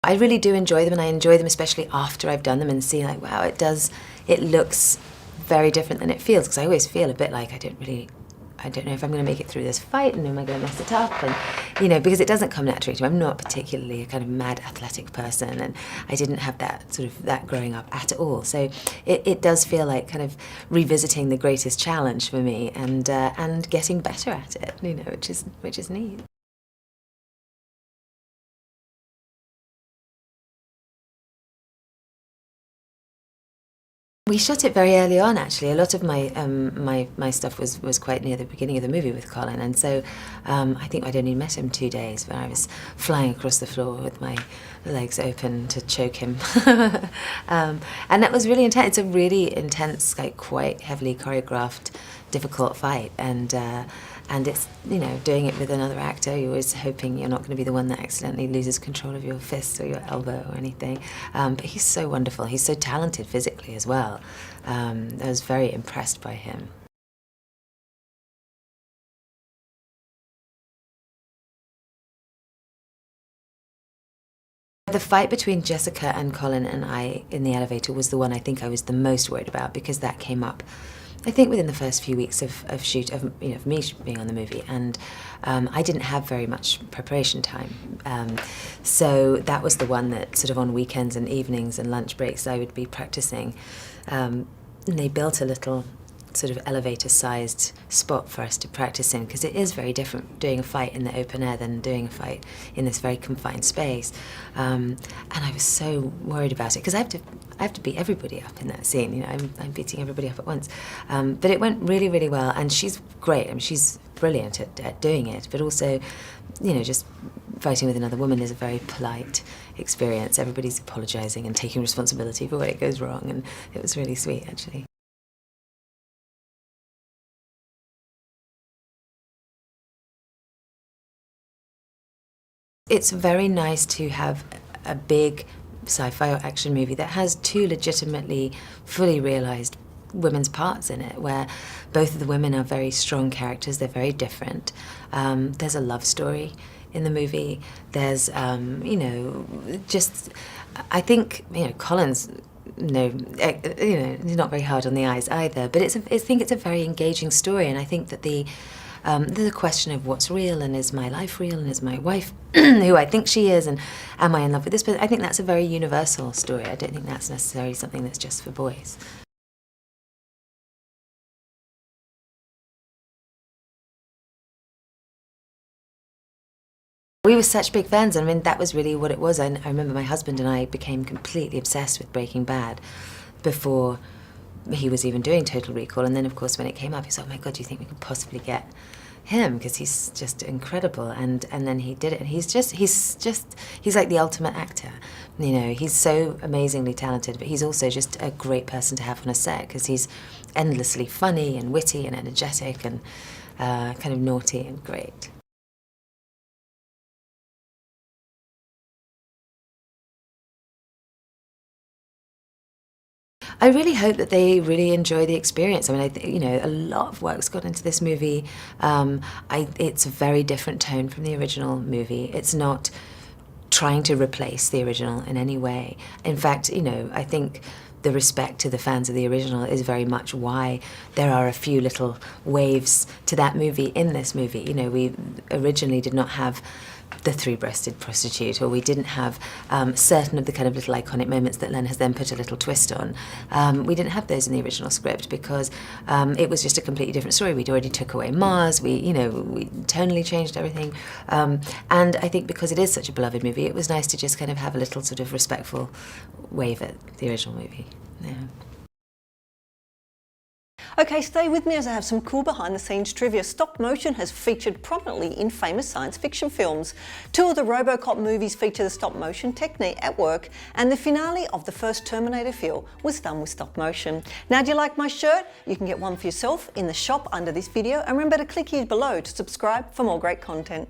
I really do enjoy them, and I enjoy them especially after I've done them and see like, wow, it looks very different than it feels, because I always feel a bit like I don't know if I'm going to make it through this fight, and am I going to mess it up, and you know, because it doesn't come naturally to me. I'm not particularly a kind of mad athletic person, and I didn't have that growing up at all. So it does feel like kind of revisiting the greatest challenge for me, and getting better at it, you know, which is neat. We shot it very early on, actually. A lot of my my stuff was quite near the beginning of the movie with Colin, and so I think I'd only met him 2 days when I was flying across the floor with my legs open to choke him. And that was really intense. It's a really intense, like quite heavily choreographed, difficult fight, and it's, you know, doing it with another actor, you're always hoping you're not going to be the one that accidentally loses control of your fist or your elbow or anything. But he's so wonderful. He's so talented physically as well. I was very impressed by him. The fight between Jessica and Colin and I in the elevator was the one I think I was the most worried about, because that came up, I think, within the first few weeks of shoot, of me being on the movie, and I didn't have very much preparation time. So that was the one that sort of on weekends and evenings and lunch breaks I would be practicing. And they built a little sort of elevator-sized spot for us to practice in, because it is very different doing a fight in the open air than doing a fight in this very confined space. And I was so worried about it, because I have to beat everybody up in that scene. You know, I'm beating everybody up at once. But it went really, really well, and she's great. I mean, she's brilliant at doing it, but also, you know, just fighting with another woman is a very polite experience. Everybody's apologizing and taking responsibility for when it goes wrong, and it was really sweet, actually. It's very nice to have a big sci-fi or action movie that has 2 legitimately, fully realised women's parts in it, where both of the women are very strong characters, they're very different. There's a love story in the movie, there's, you know, just, I think, you know, Colin's, he's not very hard on the eyes either, but I think it's a very engaging story, and I think that there's a question of what's real, and is my life real, and is my wife who I think she is, and am I in love with this person? I think that's a very universal story. I don't think that's necessarily something that's just for boys. We were such big fans. I mean, that was really what it was. I remember my husband and I became completely obsessed with Breaking Bad before he was even doing Total Recall, and then of course when it came up, he said, "Oh my God, do you think we could possibly get him? Because he's just incredible." And then he did it, and he's like the ultimate actor. You know, he's so amazingly talented, but he's also just a great person to have on a set, because he's endlessly funny and witty and energetic and kind of naughty and great. I really hope that they really enjoy the experience. I mean, you know, a lot of work's gone into this movie. It's a very different tone from the original movie. It's not trying to replace the original in any way. In fact, you know, I think the respect to the fans of the original is very much why there are a few little waves to that movie in this movie. You know, we originally did not have the 3-breasted prostitute, or we didn't have certain of the kind of little iconic moments that Len has then put a little twist on. We didn't have those in the original script, because it was just a completely different story. We'd already took away Mars, we tonally changed everything. And I think because it is such a beloved movie, it was nice to just kind of have a little sort of respectful wave at the original movie. Yeah. Okay, stay with me as I have some cool behind-the-scenes trivia. Stop motion has featured prominently in famous science fiction films. 2 of the RoboCop movies feature the stop motion technique at work, and the finale of the first Terminator film was done with stop motion. Now, do you like my shirt? You can get one for yourself in the shop under this video, and remember to click here below to subscribe for more great content.